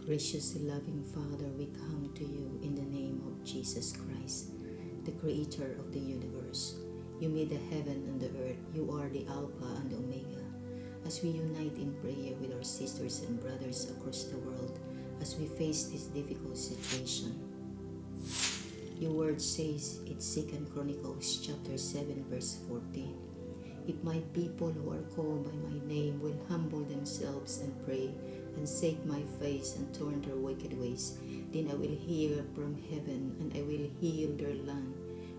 Gracious and loving Father, we come to you in the name of Jesus Christ, the Creator of the universe. You made the heaven and the earth. You are the Alpha and the Omega. As we unite in prayer with our sisters and brothers across the world, as we face this difficult situation, your word says in 2 Chronicles chapter 7 verse 14, "If my people who are called by my name will humble themselves and pray and seek my face and turn their wicked ways, then I will hear from heaven and I will heal their land."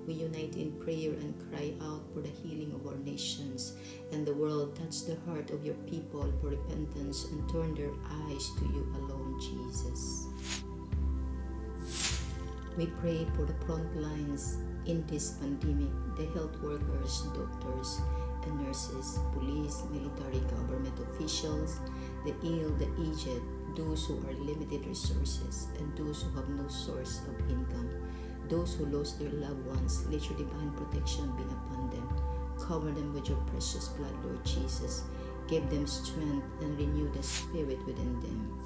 We unite in prayer and cry out for the healing of our nations and the world. Touch the heart of your people for repentance and turn their eyes to you alone, Jesus. We pray for the Frontlines in this pandemic, the health workers, doctors, and nurses, police, military, government officials, the ill, the aged, those who are limited resources, and those who have no source of income, those who lost their loved ones. Let your divine protection be upon them. Cover them with your precious blood, Lord Jesus. Give them strength and renew the spirit within them.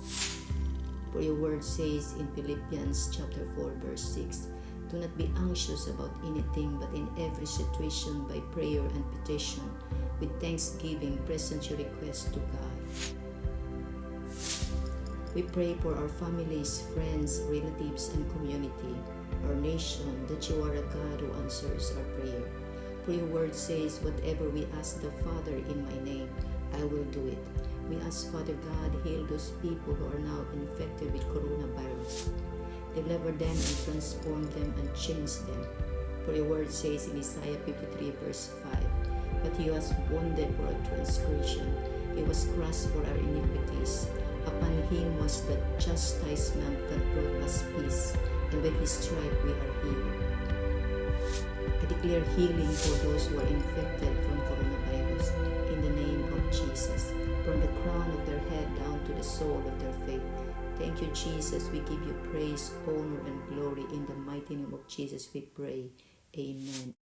For your word says in Philippians chapter 4 verse 6, "Do not be anxious about anything, but in every situation by prayer and petition, with thanksgiving present your request to God." We pray for our families, friends, relatives, and community, our nation, that you are a God who answers our prayer. For your word says, "Whatever we ask the Father in my name, I will do it." We ask, Father God, heal those people who are now infected with coronavirus. Deliver them and transform them and change them. For your word says in Isaiah 53 verse 5, "But he was wounded for our transgression, he was crushed for our iniquities. Upon him was the chastisement that brought us peace, and with his stripe we are healed." I declare healing for those who are infected from coronavirus in the name of Jesus, from the crown of their head down to the sole of their feet. Thank you, Jesus. We give you praise, honor, and glory. In the mighty name of Jesus we pray. Amen.